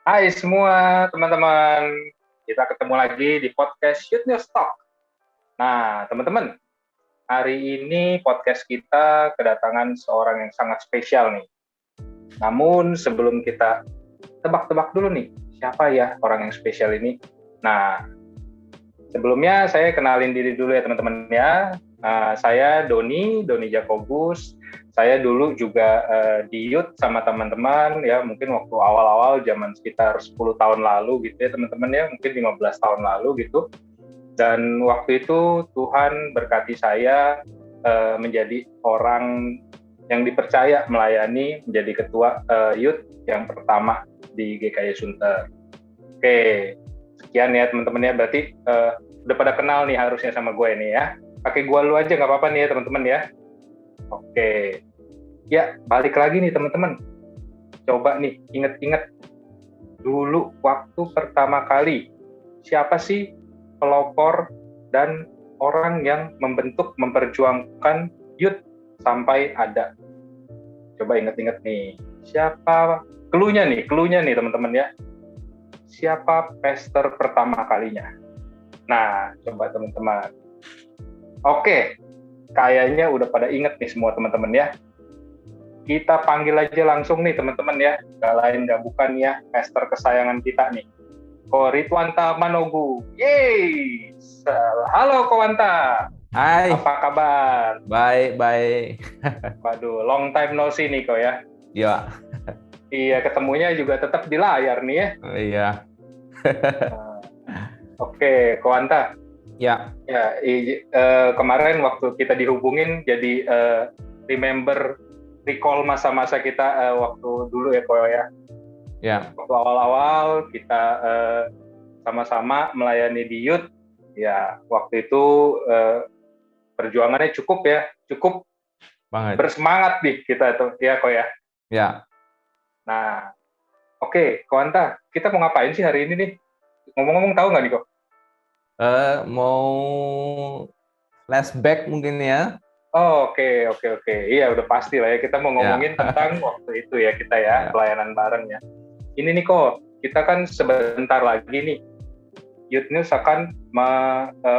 Hai semua teman-teman, kita ketemu lagi di podcast Youth News Talk. Nah, teman-teman, hari ini podcast kita kedatangan seorang yang sangat spesial nih. Namun sebelum kita tebak-tebak dulu nih, siapa ya orang yang spesial ini? Nah, sebelumnya saya kenalin diri dulu ya teman-teman ya. Saya Doni Jakobus. Saya dulu juga di Youth sama teman-teman ya, mungkin waktu awal-awal zaman sekitar 10 tahun lalu gitu ya teman-teman ya, mungkin 15 tahun lalu gitu. Dan waktu itu Tuhan berkati saya menjadi orang yang dipercaya melayani menjadi ketua Youth yang pertama di GKI Sunter. Oke, sekian ya teman-teman ya, berarti udah pada kenal nih harusnya sama gue nih ya. Pakai gue lu aja nggak apa-apa nih ya teman-teman ya. Oke, ya balik lagi nih teman-teman. Coba nih inget-inget dulu waktu pertama kali siapa sih pelopor dan orang yang memperjuangkan youth sampai ada. Coba inget-inget nih, siapa cluenya nih teman-teman ya. Siapa pester pertama kalinya? Nah, coba teman-teman. Oke, kayaknya udah pada inget nih semua teman-teman ya. Kita panggil aja langsung nih teman-teman ya. Gak lain gak bukan ya, pester kesayangan kita nih. Ko Ridwanta Manogu. Yeay! Halo Ko Wanta. Hai. Apa kabar? Baik. Waduh, long time no see nih Ko ya. Iya. Iya, ketemunya juga tetap di layar nih ya. Iya. Oke, Ko Wanta. Ya. Ya, kemarin waktu kita dihubungin jadi recall masa-masa kita waktu dulu ya Ko ya. Ya. Waktu awal-awal kita sama-sama melayani di Youth, ya waktu itu perjuangannya cukup banget. Bersemangat nih kita tuh ya Ko ya. Ya. Nah, oke, Ko Anta, kita mau ngapain sih hari ini nih? Ngomong-ngomong tahu nggak nih Ko? Mau flashback mungkin ya. Oh, oke. Iya, udah pasti lah ya. Kita mau ngomongin tentang waktu itu ya kita ya, pelayanan bareng ya. Ini nih kok, kita kan sebentar lagi nih, Youth News akan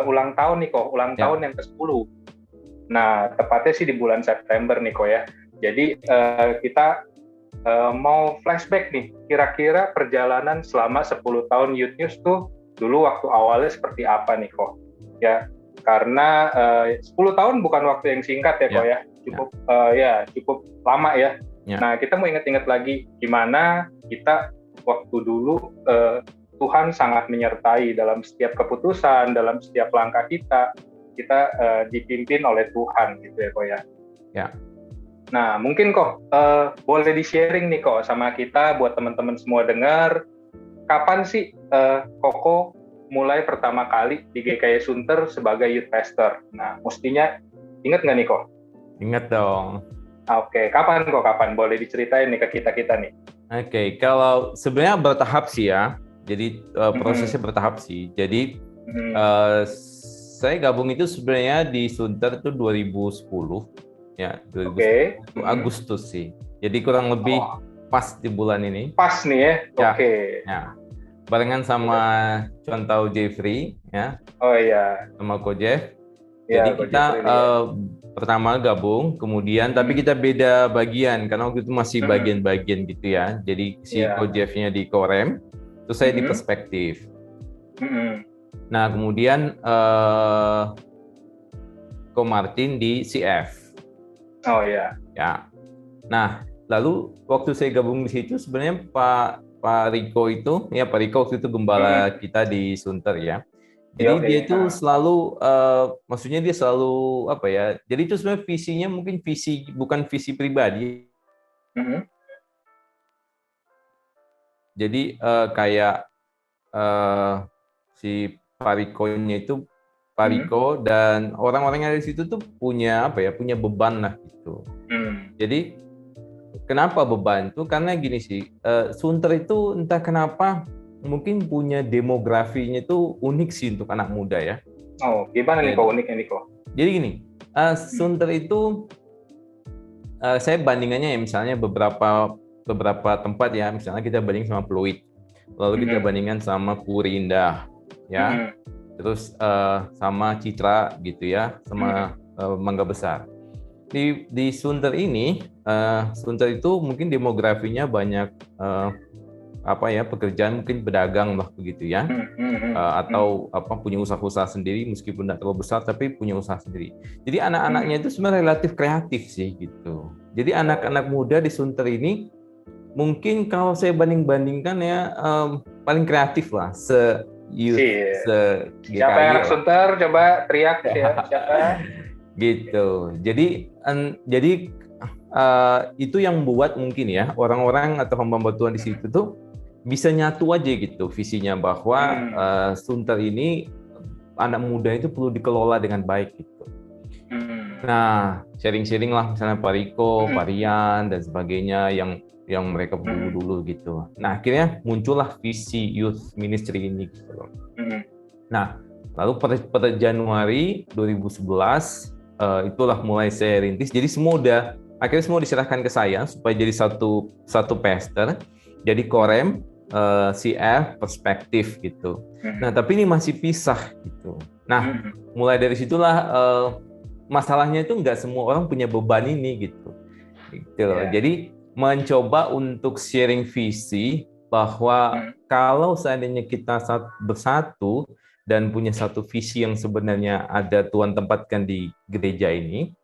ulang tahun nih kok, tahun yang ke-10. Nah, tepatnya sih di bulan September nih kok ya. Jadi kita mau flashback nih, kira-kira perjalanan selama 10 tahun Youth News tuh dulu waktu awalnya seperti apa nih kok. Ya, karena 10 tahun bukan waktu yang singkat ya kok ya. Cukup lama ya. Nah, kita mau ingat-ingat lagi gimana kita waktu dulu Tuhan sangat menyertai dalam setiap keputusan, dalam setiap langkah kita dipimpin oleh Tuhan gitu ya kok ya. Ya. Nah, mungkin kok boleh di-sharing nih kok sama kita buat teman-teman semua dengar, kapan sih Koko mulai pertama kali di GKI Sunter sebagai youth pastor? Nah, mestinya ingat nggak nih kok? Ingat dong. Oke, kapan? Boleh diceritain nih ke kita nih. Oke, kalau sebenarnya bertahap sih ya. Jadi prosesnya bertahap sih. Jadi saya gabung itu sebenarnya di Sunter itu 2010. Ya, 2010 Agustus sih. Jadi kurang lebih pas di bulan ini. Pas nih ya. Oke. Ya. Barengan sama Contau Jeffrey ya. Oh iya. Sama Ko Jeff. Jadi kita pertama gabung, kemudian tapi kita beda bagian karena waktu itu masih bagian-bagian gitu ya. Jadi si Ko Jeff-nya di Korem, terus saya di Perspektif. Nah, kemudian Ko Martin di CF. Oh iya. Ya. Nah, lalu waktu saya gabung di situ sebenarnya Pak Riko itu, ya Pak Riko waktu itu gembala kita di Sunter ya. Jadi dia itu selalu, maksudnya dia selalu apa ya? Jadi itu sebenarnya visinya mungkin bukan visi pribadi. Jadi kayak si Pak Riko-nya itu Pak Riko dan orang-orang yang ada di situ tuh punya apa ya? Punya beban lah gitu. Jadi kenapa beban tuh? Karena gini sih, Sunter itu entah kenapa mungkin punya demografinya itu unik sih untuk anak muda ya. Oh, gimana nih kok uniknya nih kok? Jadi gini, Sunter itu saya bandingannya ya misalnya beberapa tempat ya, misalnya kita banding sama Pluit. lalu kita bandingkan sama Puri Indah, ya, terus sama Citra gitu ya, sama Mangga Besar. Di Sunter ini, Sunter itu mungkin demografinya banyak pekerjaan, mungkin pedagang lah begitu ya, atau punya usaha-usaha sendiri meskipun tidak terlalu besar tapi punya usaha sendiri. Jadi anak-anaknya itu sebenarnya relatif kreatif sih gitu. Jadi anak-anak muda di Sunter ini mungkin kalau saya banding-bandingkan ya paling kreatif lah siapa yang anak Sunter coba teriak ya siapa gitu. Jadi itu yang membuat mungkin ya orang-orang atau hamba Tuhan di situ tuh bisa nyatu aja gitu visinya bahwa Sunter ini anak muda itu perlu dikelola dengan baik gitu. Nah, sharing-sharing lah misalnya Pak Riko, Pak Rian dan sebagainya yang mereka dulu gitu. Nah, akhirnya muncullah visi youth ministry ini gitu. Nah, lalu pada Januari 2011 itulah mulai saya rintis. Jadi akhirnya semua diserahkan ke saya supaya jadi satu pastor, jadi korem, CF, perspektif gitu. Nah, tapi ini masih pisah gitu. Nah, mulai dari situlah masalahnya itu nggak semua orang punya beban ini gitu. Jadi mencoba untuk sharing visi bahwa kalau seandainya kita bersatu dan punya satu visi yang sebenarnya ada Tuhan tempatkan di gereja ini,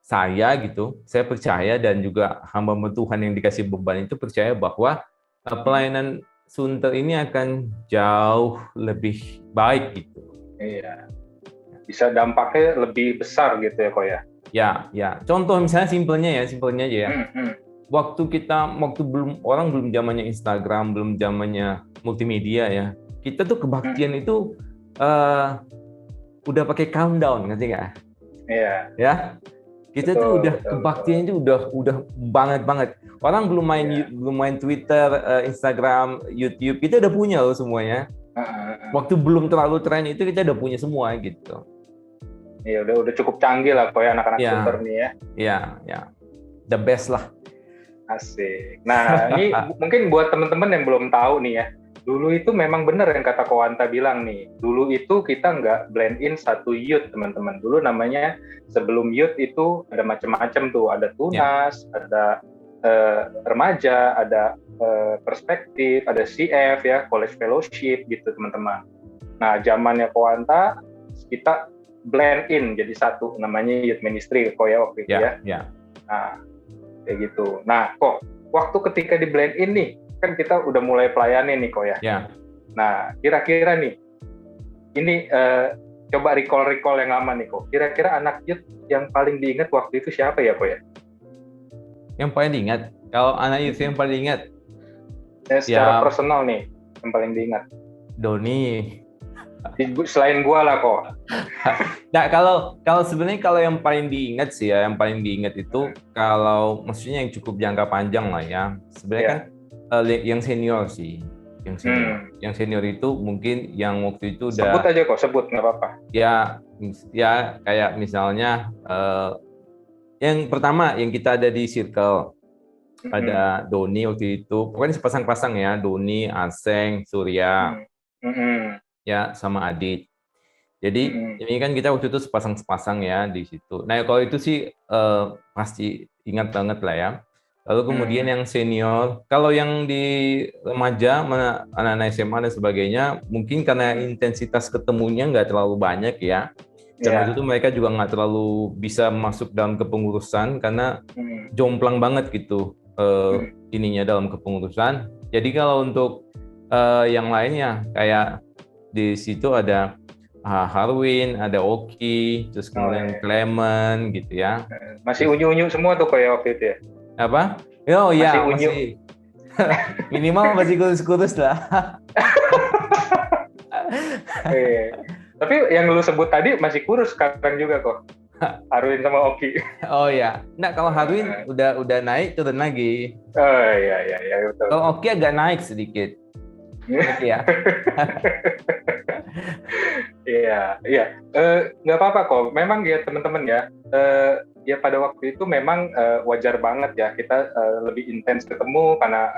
saya percaya dan juga hamba Tuhan yang dikasih beban itu percaya bahwa pelayanan Sunter ini akan jauh lebih baik gitu. Iya. Bisa dampaknya lebih besar gitu ya kok ya. Ya. Contoh misalnya simpelnya aja ya. Waktu belum zamannya Instagram, belum zamannya multimedia ya. Kita tuh kebaktian itu udah pakai countdown, ngerti nggak? Iya. Ya. Kita tuh udah kebaktian itu udah banget. Orang belum main Twitter, Instagram, YouTube, kita udah punya loh semuanya. Waktu belum terlalu tren itu kita udah punya semua gitu. Iya, udah cukup canggih lah kok ya anak-anak Sunter nih ya. Iya. The best lah. Asik. Nah, ini mungkin buat teman-teman yang belum tahu nih ya. Dulu itu memang benar yang kata Kowanta bilang nih. Dulu itu kita nggak blend in satu youth, teman-teman. Dulu namanya sebelum youth itu ada macam-macam tuh. Ada tunas, ada remaja, ada perspektif, ada CF ya, college fellowship gitu teman-teman. Nah, zamannya Kowanta kita blend in jadi satu, namanya youth ministry kok ya waktu itu ya. Nah, kayak gitu. Nah, kok waktu ketika di blend in nih, kan kita udah mulai pelayanin nih kok ya. Nah, kira-kira nih, ini coba recall yang lama nih kok. Kira-kira anak youth yang paling diingat waktu itu siapa ya kok ya? Yang paling diingat? Kalau anak youth yang paling diingat? Secara personal nih, yang paling diingat. Doni. Selain gua lah kok. Nah, kalau sebenarnya kalau yang paling diingat sih ya, yang paling diingat itu kalau maksudnya yang cukup jangka panjang lah ya. Sebenarnya kan yang senior sih, yang senior itu mungkin yang waktu itu udah. Sebut aja kok, sebut nggak apa-apa. Ya kayak misalnya yang pertama yang kita ada di circle ada Doni waktu itu, pokoknya sepasang-pasang ya, Doni, Aseng, Surya. Ya sama Adit. Jadi ini kan kita waktu itu sepasang ya di situ. Nah kalau itu sih pasti ingat banget lah ya. Lalu kemudian yang senior, kalau yang di remaja, anak-anak SMA dan sebagainya, mungkin karena intensitas ketemunya nggak terlalu banyak ya. Dan waktu itu mereka juga nggak terlalu bisa masuk dalam kepengurusan karena jomplang banget gitu ininya dalam kepengurusan. Jadi kalau untuk yang lainnya kayak di situ ada Harwin, ada Oki, terus kemudian Clement gitu ya. Masih unyu-unyu semua tuh kayak waktu itu ya? Apa? Oh iya, masih minimal masih kurus-kurus lah. Tapi yang lu sebut tadi masih kurus sekarang juga kok. Harwin sama Oki. Oh iya. Nah, kalau Harwin udah naik turun lagi. Oh iya betul. Kalau Oki agak naik sedikit. Ya. Iya, iya. Nggak apa-apa kok. Memang ya teman-teman ya, ya pada waktu itu memang wajar banget ya kita lebih intens ketemu karena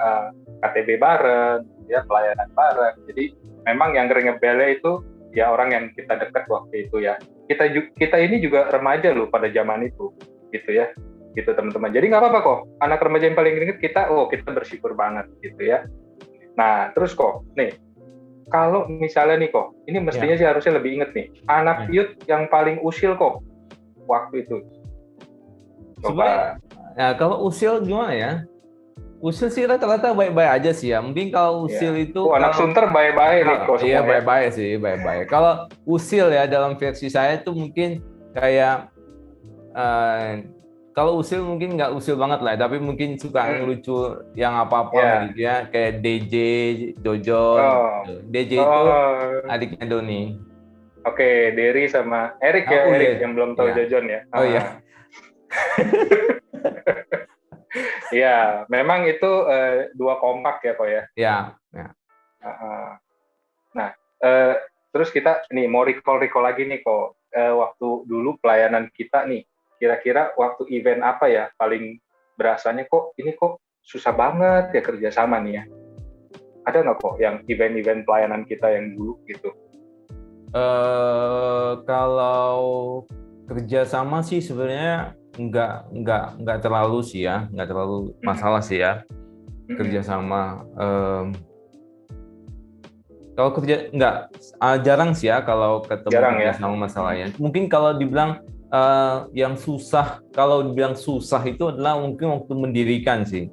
KTB bareng, ya pelayanan bareng. Jadi memang yang ngebelnya itu ya orang yang kita dekat waktu itu ya. Kita ini juga remaja loh pada zaman itu, gitu ya, gitu teman-teman. Jadi nggak apa-apa kok. Anak remaja yang paling inget kita bersyukur banget, gitu ya. Nah terus kok, nih. Kalau misalnya nih kok, ini mestinya sih harusnya lebih inget nih, anak youth yang paling usil kok waktu itu. Coba. Ya, kalau usil gimana ya? Usil sih rata-rata baik-baik aja sih ya. Mungkin kalau usil itu anak Sunter baik-baik nih kok. Iya baik-baik sih, baik-baik. Kalau usil ya dalam versi saya itu mungkin kayak kalau usil mungkin nggak usil banget lah, tapi mungkin suka ngelucu yang apa-apa gitu ya, kayak DJ, Jojon. DJ itu adiknya Doni. Oke, Derry sama Erik ya, Erik yang belum tahu Jojon ya. Oh iya. Iya, memang itu dua kompak ya kok ya. Iya. Nah, terus kita nih mau recall lagi nih kok, waktu dulu pelayanan kita nih. Kira-kira waktu event apa ya paling berasanya kok ini kok susah banget ya kerjasama nih ya? Ada nggak kok yang event-event pelayanan kita yang dulu gitu? Kalau kerjasama sih sebenarnya nggak terlalu sih ya, nggak terlalu masalah sih ya kerjasama. Kalau kerja jarang sih ya kalau ketemu kerjasama masalahnya. Mungkin kalau dibilang yang susah, kalau dibilang susah itu adalah mungkin waktu mendirikan sih.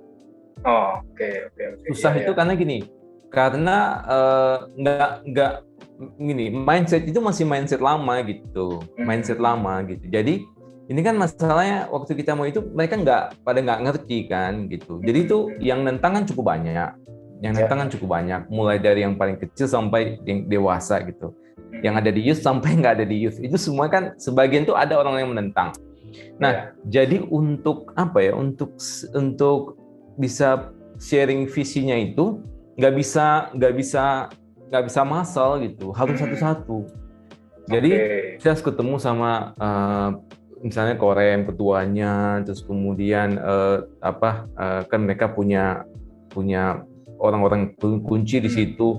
Oke. Susah itu karena gini, karena nggak gini, mindset itu masih mindset lama gitu, mindset lama gitu. Jadi ini kan masalahnya waktu kita mau itu mereka nggak ngerti kan gitu. Jadi itu yang nentang kan cukup banyak, mulai dari yang paling kecil sampai yang dewasa gitu. Yang ada di youth sampai nggak ada di youth, itu semua kan sebagian tuh ada orang yang menentang. Nah, jadi untuk apa ya, untuk bisa sharing visinya itu nggak bisa massal gitu, harus satu-satu. Jadi saya harus ketemu sama misalnya Korem ketuanya, terus kemudian kan mereka punya orang-orang kunci di situ.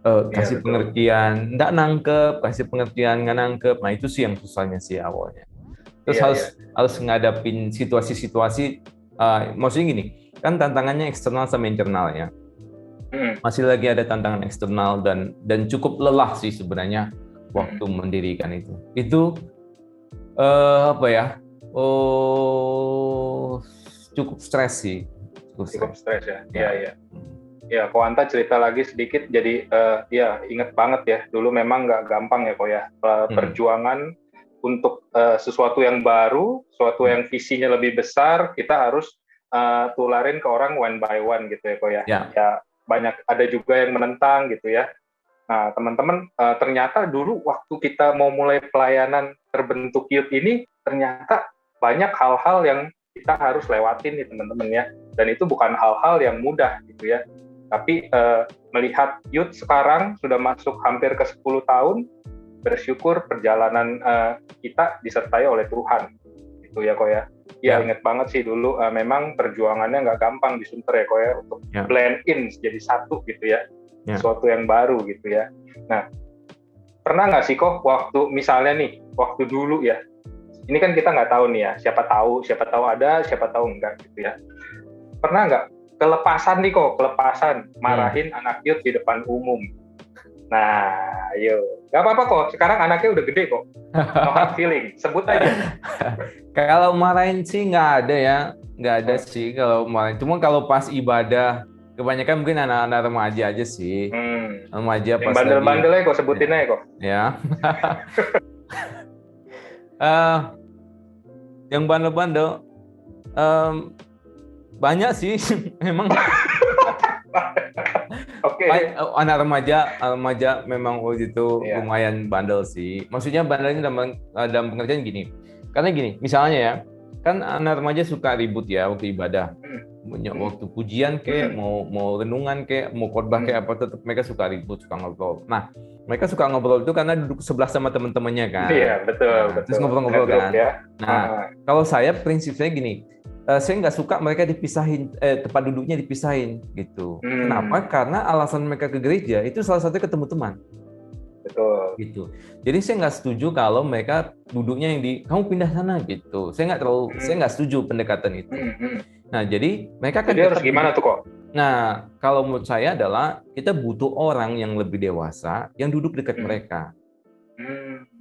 Kasih pengertian, nggak nangkep, kasih pengertian, nggak nangkep. Nah itu sih yang susahnya sih awalnya. Terus harus ngadapin situasi-situasi, maksudnya gini, kan tantangannya eksternal sama internal ya. Masih lagi ada tantangan eksternal dan cukup lelah sih sebenarnya waktu mendirikan itu. Itu cukup stres sih. Cukup stres ya. Iya. Ya, Ko Anta cerita lagi sedikit, jadi inget banget ya, dulu memang nggak gampang ya Ko ya, perjuangan untuk sesuatu yang baru, sesuatu yang visinya lebih besar, kita harus tularin ke orang one by one gitu ya Ko ya. Ya banyak, ada juga yang menentang gitu ya. Nah teman-teman, ternyata dulu waktu kita mau mulai pelayanan terbentuk youth ini, ternyata banyak hal-hal yang kita harus lewatin nih teman-teman ya, dan itu bukan hal-hal yang mudah gitu ya. Tapi melihat youth sekarang sudah masuk hampir ke 10 tahun, bersyukur perjalanan kita disertai oleh Tuhan. Gitu ya Ko ya. Ya ingat banget sih dulu memang perjuangannya nggak gampang di Sunter ya Ko ya, untuk blend in jadi satu gitu ya. Sesuatu yang baru gitu ya. Nah, pernah nggak sih Ko waktu misalnya nih, waktu dulu ya, ini kan kita nggak tahu nih ya, siapa tahu ada, siapa tahu enggak gitu ya. Pernah nggak kelepasan marahin anak youth di depan umum? Nah, ayo, nggak apa-apa kok. Sekarang anaknya udah gede kok. No hard feeling, sebut aja. Kalau marahin sih nggak ada sih kalau marahin. Cuma kalau pas ibadah, kebanyakan mungkin anak-anak remaja aja sih. Remaja pas bandel-bandelnya kok sebutin aja kok. Ya. Yang bandel-bandel. Banyak sih memang. Anak remaja memang waktu itu lumayan bandel sih. Maksudnya bandelnya dalam pengertian gini. Karena gini, misalnya ya, kan anak remaja suka ribut ya waktu ibadah. waktu pujian kayak mau renungan kayak mau khotbah kayak apa, tetap mereka suka ribut, suka ngobrol. Nah, mereka suka ngobrol itu karena duduk sebelah sama teman-temannya kan. Iya, betul. Terus ngobrol-ngobrol kan. Ya. Nah, kalau saya prinsip saya gini, saya nggak suka mereka dipisahin, tempat duduknya dipisahin gitu. Kenapa? Karena alasan mereka ke gereja itu salah satunya ketemu teman. Betul. Gitu. Jadi saya nggak setuju kalau mereka duduknya yang kamu pindah sana gitu. Saya nggak setuju pendekatan itu. Nah, jadi mereka kan harus gimana tuh kok? Nah, kalau menurut saya adalah kita butuh orang yang lebih dewasa yang duduk dekat mereka.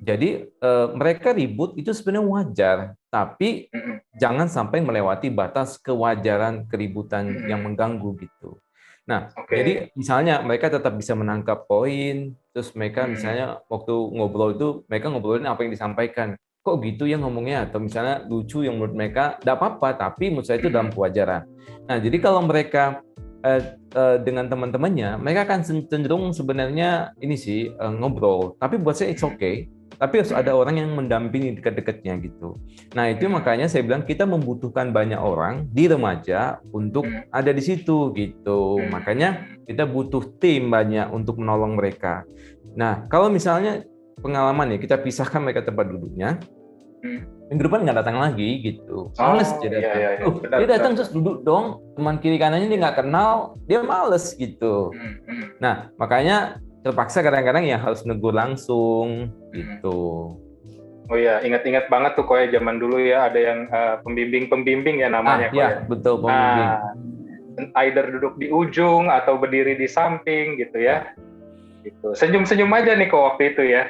Jadi mereka ribut itu sebenarnya wajar, tapi jangan sampai melewati batas kewajaran keributan yang mengganggu gitu. Nah, jadi misalnya mereka tetap bisa menangkap poin, terus mereka misalnya waktu ngobrol itu mereka ngobrolin apa yang disampaikan. Kok gitu ya ngomongnya, atau misalnya lucu yang menurut mereka tidak apa-apa, tapi menurut saya itu dalam kewajaran. Nah, jadi kalau mereka dengan teman-temannya, mereka akan cenderung sebenarnya ini sih ngobrol. Tapi buat saya it's okay. Tapi harus ada orang yang mendampingi dekat-dekatnya gitu. Nah, itu makanya saya bilang kita membutuhkan banyak orang di remaja untuk ada di situ gitu. Makanya kita butuh tim banyak untuk menolong mereka. Nah, kalau misalnya pengalaman ya kita pisahkan mereka tempat duduknya, minggu depan nggak datang lagi gitu. Males dia datang. Dia datang terus duduk dong, teman kiri kanannya dia nggak kenal, dia males gitu. Nah, makanya terpaksa kadang-kadang ya harus negur langsung gitu. Oh iya, ingat-ingat banget tuh kok ya zaman dulu ya ada yang pembimbing ya namanya. Iya, betul, pembimbing. Either duduk di ujung atau berdiri di samping gitu ya. Gitu. Senyum-senyum aja nih kok waktu itu ya.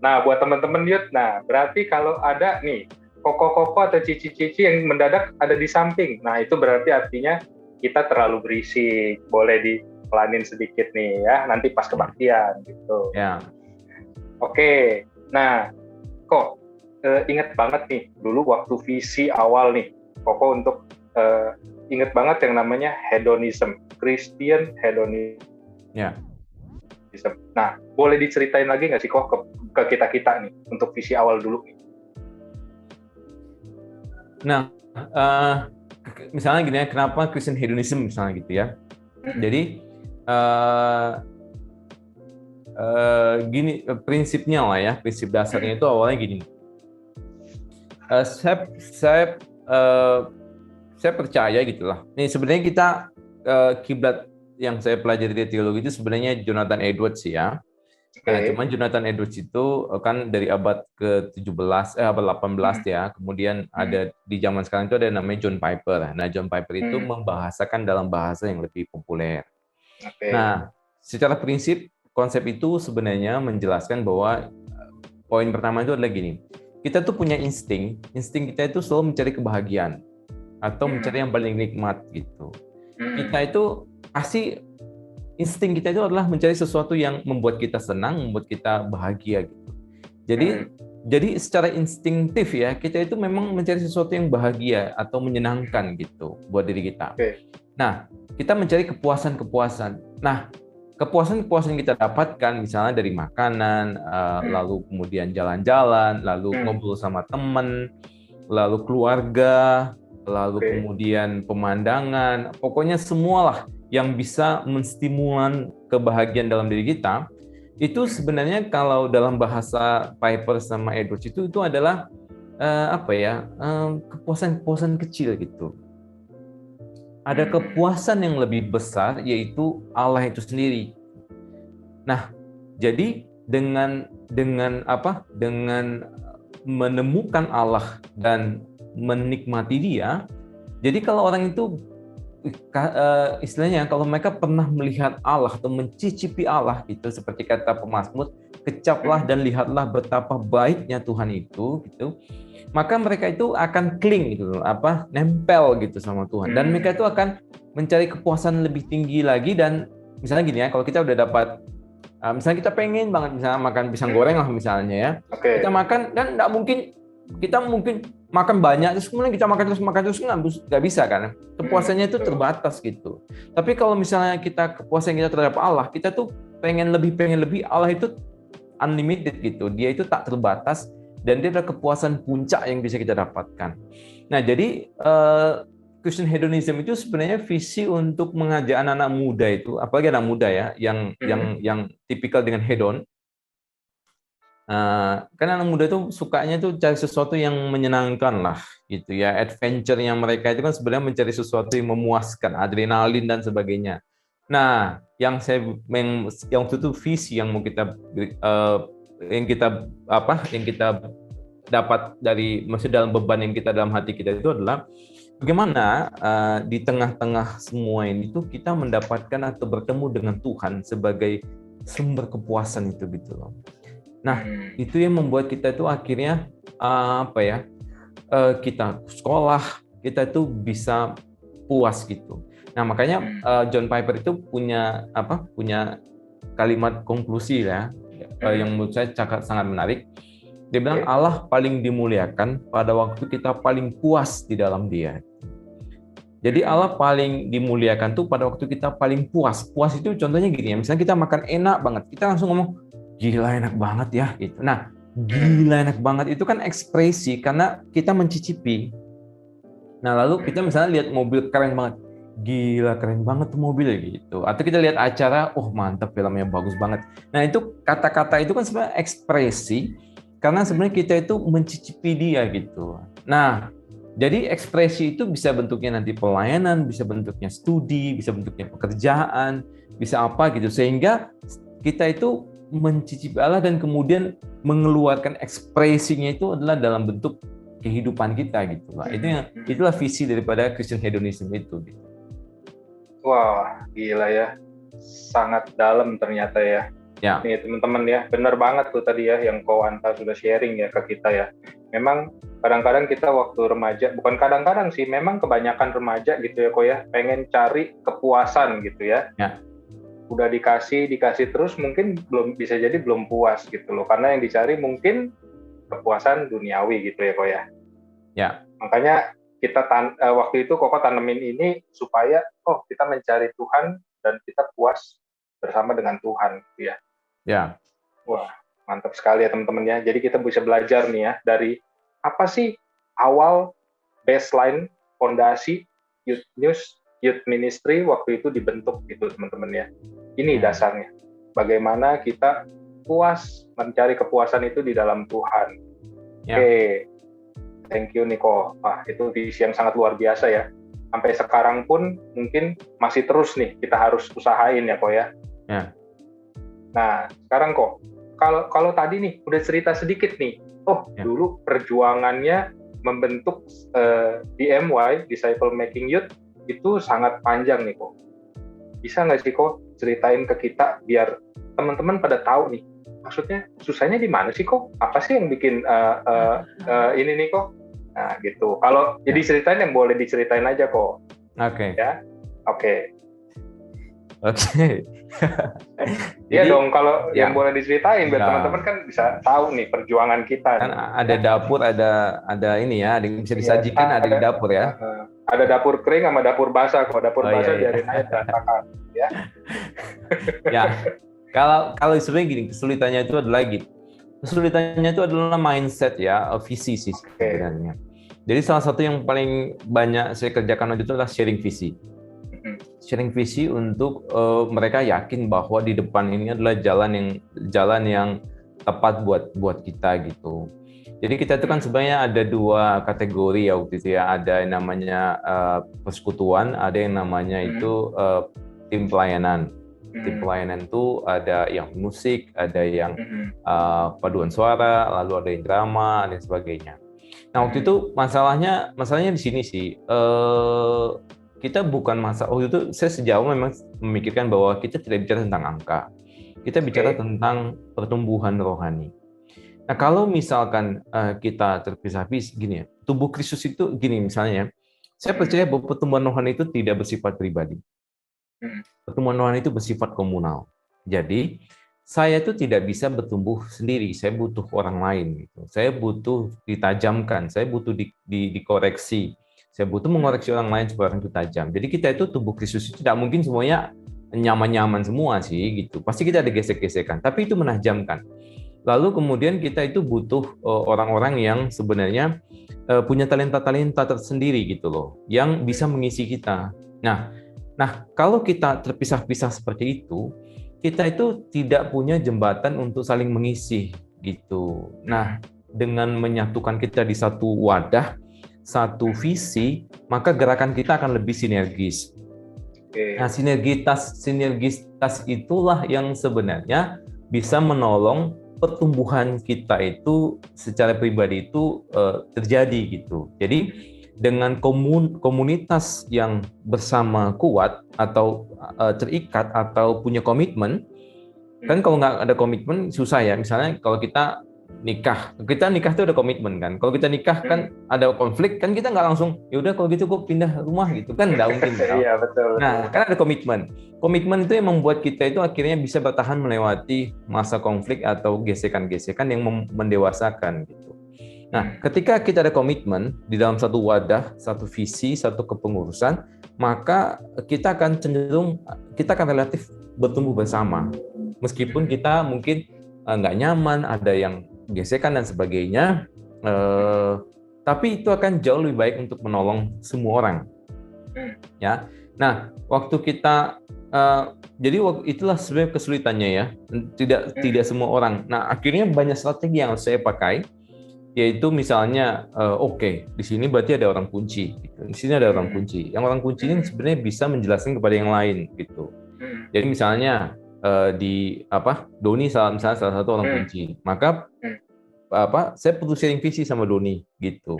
Nah buat teman-teman Yud, nah berarti kalau ada nih koko-koko atau cici-cici yang mendadak ada di samping, nah itu berarti artinya kita terlalu berisik, boleh dipelanin sedikit nih ya, nanti pas kebaktian gitu. Ya. Oke, nah kok inget banget nih dulu waktu visi awal nih, Koko untuk inget banget yang namanya hedonism, Christian hedonism. Ya. Nah, boleh diceritain lagi nggak sih kok ke kita-kita nih untuk visi awal dulu nih? Nah, misalnya gini ya, kenapa Christian hedonism misalnya gitu ya? Jadi gini prinsipnya lah ya, prinsip dasarnya itu awalnya gini. Saya percaya gitulah. Nih sebenarnya kita kiblat yang saya pelajari di teologi itu sebenarnya Jonathan Edwards ya. Nah, cuman Jonathan Edwards itu kan dari abad ke-17 abad 18 ya. Kemudian ada di zaman sekarang itu ada namanya John Piper. Nah, John Piper itu membahasakan dalam bahasa yang lebih populer. Nah, secara prinsip konsep itu sebenarnya menjelaskan bahwa poin pertama itu adalah gini. Kita tuh punya insting kita itu selalu mencari kebahagiaan atau mencari yang paling nikmat gitu. Kita itu pasti insting kita itu adalah mencari sesuatu yang membuat kita senang, membuat kita bahagia gitu. Jadi secara instingtif ya, kita itu memang mencari sesuatu yang bahagia atau menyenangkan gitu buat diri kita. Nah, kita mencari kepuasan-kepuasan. Nah, kepuasan-kepuasan yang kita dapatkan misalnya dari makanan, lalu kemudian jalan-jalan, lalu ngobrol sama teman, lalu keluarga, lalu kemudian pemandangan, pokoknya semualah yang bisa menstimulan kebahagiaan dalam diri kita, itu sebenarnya kalau dalam bahasa Piper sama Edwards itu adalah kepuasan-kepuasan kecil gitu. Ada kepuasan yang lebih besar yaitu Allah itu sendiri. Nah, jadi dengan menemukan Allah dan menikmati Dia, jadi kalau orang itu istilahnya kalau mereka pernah melihat Allah atau mencicipi Allah gitu, seperti kata pemazmur, kecaplah dan lihatlah betapa baiknya Tuhan itu gitu, maka mereka itu akan cling gitu, nempel gitu sama Tuhan, dan mereka itu akan mencari kepuasan lebih tinggi lagi. Dan misalnya gini ya, kalau kita udah dapat misalnya kita pengen banget misalnya makan pisang goreng lah misalnya ya, kita makan dan kita mungkin makan banyak terus kemudian kita makan terus nggak bisa kan, kepuasannya itu terbatas gitu. Tapi kalau misalnya kepuasan kita terhadap Allah, kita tuh pengen lebih, Allah itu unlimited gitu, dia itu tak terbatas dan dia ada kepuasan puncak yang bisa kita dapatkan. Nah, jadi Christian hedonism itu sebenarnya visi untuk mengajak anak-anak muda itu, apalagi anak muda ya, yang tipikal dengan hedon. Karena anak muda itu sukanya tuh cari sesuatu yang menyenangkan lah, gitu ya. Adventure-nya mereka itu kan sebenarnya mencari sesuatu yang memuaskan, adrenalin dan sebagainya. Nah, yang itu visi yang mau kita yang kita dapat dari masih dalam beban yang kita dalam hati kita itu adalah bagaimana di tengah-tengah semua ini tuh kita mendapatkan atau bertemu dengan Tuhan sebagai sumber kepuasan itu gitu loh. Nah, itu yang membuat kita itu akhirnya kita sekolah, kita itu bisa puas gitu. Nah, makanya John Piper itu punya kalimat konklusi ya, yang menurut saya sangat menarik. Dia bilang Allah paling dimuliakan pada waktu kita paling puas di dalam Dia. Jadi Allah paling dimuliakan tuh pada waktu kita paling puas. Puas itu contohnya gini ya, misalnya kita makan enak banget, kita langsung ngomong, gila enak banget ya gitu. Nah, gila enak banget itu kan ekspresi karena kita mencicipi. Nah, lalu kita misalnya lihat mobil keren banget, gila keren banget tuh mobil gitu. Atau kita lihat acara, oh mantap filmnya bagus banget. Nah, itu kata-kata itu kan sebenarnya ekspresi karena sebenarnya kita itu mencicipi dia gitu. Nah, jadi ekspresi itu bisa bentuknya nanti pelayanan, bisa bentuknya studi, bisa bentuknya pekerjaan, bisa apa gitu. Sehingga kita itu mencicipi Allah dan kemudian mengeluarkan ekspresinya itu adalah dalam bentuk kehidupan kita gitu lah. Itulah visi daripada Christian hedonism itu. Gitu. Wah, gila ya, sangat dalam ternyata ya. Ya. Nih teman-teman ya, benar banget tuh tadi ya yang Ko Anta sudah sharing ya ke kita ya. Memang kadang-kadang kita waktu remaja, bukan kadang-kadang sih, memang kebanyakan remaja gitu ya Ko ya, pengen cari kepuasan gitu ya. Ya. Udah dikasih terus mungkin belum puas gitu loh, karena yang dicari mungkin kepuasan duniawi gitu ya Ko ya. Ya. Makanya kita waktu itu Koko tanemin ini supaya kita mencari Tuhan dan kita puas bersama dengan Tuhan gitu ya. Ya. Wah, mantap sekali ya teman-teman ya. Jadi kita bisa belajar nih ya dari apa sih awal baseline fondasi Youth Ministry waktu itu dibentuk gitu teman-teman ya. Ini dasarnya. Bagaimana kita puas mencari kepuasan itu di dalam Tuhan. Ya. Oke. Thank you Niko. Wah, itu visi yang sangat luar biasa ya. Sampai sekarang pun mungkin masih terus nih kita harus usahain ya Ko ya. Ya. Nah, sekarang Ko, kalau tadi nih udah cerita sedikit nih. Dulu perjuangannya membentuk DMY, Disciple Making Youth, itu sangat panjang nih Ko. Bisa nggak sih Ko ceritain ke kita biar teman-teman pada tahu nih, maksudnya susahnya di mana sih Ko? Apa sih yang bikin ini nih Ko? Nah gitu. Kalau jadi ceritain yang boleh diceritain aja Ko. Oke. Ya. Oke. Iya dong, kalau yang boleh diceritain biar teman-teman kan bisa tahu nih perjuangan kita. Kan ada dapur, ada ini ya, ada yang bisa disajikan, ada di dapur ya. Ada dapur kering sama dapur basah. Kalau dapur basah biarin aja berantakan ya. Ya. Kalau sebenarnya gini, kesulitannya itu adalah gitu. Kesulitannya itu adalah mindset ya, visi sih sebenarnya. Jadi salah satu yang paling banyak saya kerjakan waktu itu adalah sharing visi. Sharing visi untuk mereka yakin bahwa di depan ini adalah jalan yang tepat buat kita gitu. Jadi kita itu kan sebenarnya ada dua kategori ya waktu itu ya. Ada yang namanya persekutuan, ada yang namanya itu tim pelayanan. Tim pelayanan itu ada yang musik, ada yang paduan suara, lalu ada yang drama, dan sebagainya. Nah waktu itu masalahnya di sini sih, kita bukan waktu itu saya sejauh memang memikirkan bahwa kita tidak bicara tentang angka, kita bicara tentang pertumbuhan rohani. Nah kalau misalkan kita terpisah-pisah gini ya, tubuh Kristus itu gini misalnya, saya percaya bahwa pertumbuhan rohani itu tidak bersifat pribadi. Pertumbuhan rohani itu bersifat komunal. Jadi saya itu tidak bisa bertumbuh sendiri, saya butuh orang lain gitu. Saya butuh ditajamkan, saya butuh dikoreksi. Saya butuh mengoreksi orang lain supaya orang itu tajam. Jadi kita itu tubuh Kristus itu tidak mungkin semuanya nyaman-nyaman semua sih gitu. Pasti kita ada gesek-gesekan, tapi itu menajamkan. Lalu kemudian kita itu butuh orang-orang yang sebenarnya punya talenta-talenta tersendiri gitu loh, yang bisa mengisi kita. Nah, kalau kita terpisah-pisah seperti itu, kita itu tidak punya jembatan untuk saling mengisi gitu. Nah, dengan menyatukan kita di satu wadah, satu visi, maka gerakan kita akan lebih sinergis. Nah, sinergitas itulah yang sebenarnya bisa menolong pertumbuhan kita itu secara pribadi itu terjadi gitu. Jadi dengan komunitas yang bersama kuat atau terikat atau punya komitmen, kan kalau nggak ada komitmen susah ya. Misalnya kalau kita nikah itu ada komitmen kan. Kalau kita nikah kan ada konflik kan, kita nggak langsung ya udah kalau gitu gue pindah rumah gitu kan, nggak mungkin. Iya, betul. Nah, kan ada komitmen itu yang membuat kita itu akhirnya bisa bertahan melewati masa konflik atau gesekan-gesekan yang mendewasakan gitu. Nah, ketika kita ada komitmen di dalam satu wadah, satu visi, satu kepengurusan, maka kita akan relatif bertumbuh bersama. Meskipun kita mungkin nggak nyaman, ada yang gesekan dan sebagainya, tapi itu akan jauh lebih baik untuk menolong semua orang. Ya, nah waktu kita jadi itulah sebenarnya kesulitannya ya, tidak semua orang. Nah akhirnya banyak strategi yang saya pakai, yaitu misalnya di sini berarti ada orang kunci, gitu. Di sini ada orang kunci. Yang orang kunci ini sebenarnya bisa menjelaskan kepada yang lain gitu. Jadi misalnya Doni misalnya salah satu orang kunci, maka saya perlu sharing visi sama Doni gitu.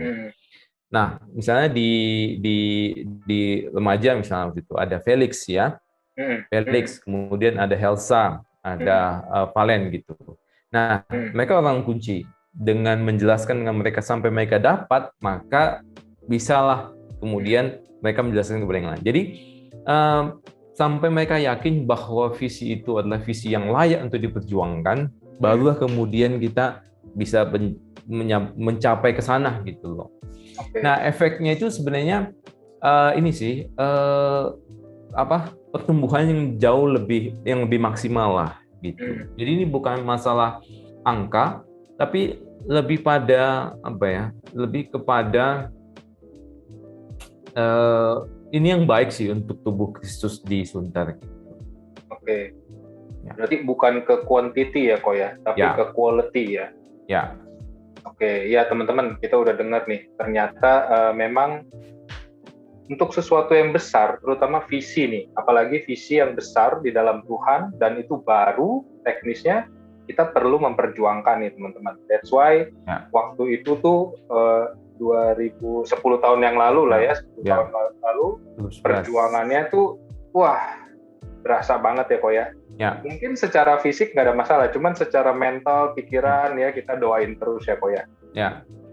Nah misalnya di remaja misalnya gitu ada Felix ya, Felix, kemudian ada Helsa, ada Valen gitu. Nah mereka orang kunci. Dengan menjelaskan dengan mereka sampai mereka dapat, maka bisalah kemudian mereka menjelaskan kepada yang lain. Jadi sampai mereka yakin bahwa visi itu adalah visi yang layak untuk diperjuangkan, barulah kemudian kita bisa mencapai ke sana gitu loh. Nah, efeknya itu sebenarnya pertumbuhan yang jauh lebih maksimal lah gitu. Jadi ini bukan masalah angka, tapi lebih pada lebih kepada ini yang baik sih untuk tubuh Kristus di Sunter. Oke. Ya. Berarti bukan ke quantity ya kok ya, tapi ke quality ya. Ya. Oke, ya teman-teman, kita udah dengar nih, ternyata memang untuk sesuatu yang besar, terutama visi nih, apalagi visi yang besar di dalam Tuhan dan itu baru teknisnya, kita perlu memperjuangkan nih teman-teman. That's why waktu itu tuh 10 tahun yang lalu lah ya, 10 tahun lalu perjuangannya tuh berasa banget ya kok ya. Mungkin secara fisik nggak ada masalah, cuman secara mental, pikiran ya kita doain terus ya kok ya.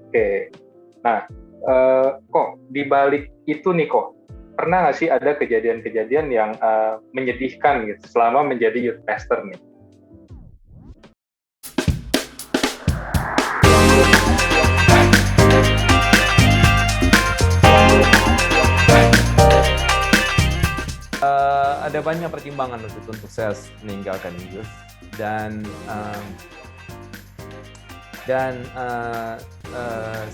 Oke. Nah, kok di balik itu nih kok, pernah nggak sih ada kejadian-kejadian yang menyedihkan gitu selama menjadi youth pastor nih? Ada banyak pertimbangan untuk saya meninggalkan youth dan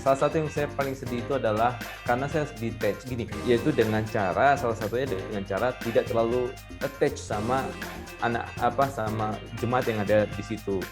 salah satu yang saya paling sedih itu adalah karena saya detach gini, yaitu salah satunya dengan cara tidak terlalu attach sama sama jemaat yang ada di situ.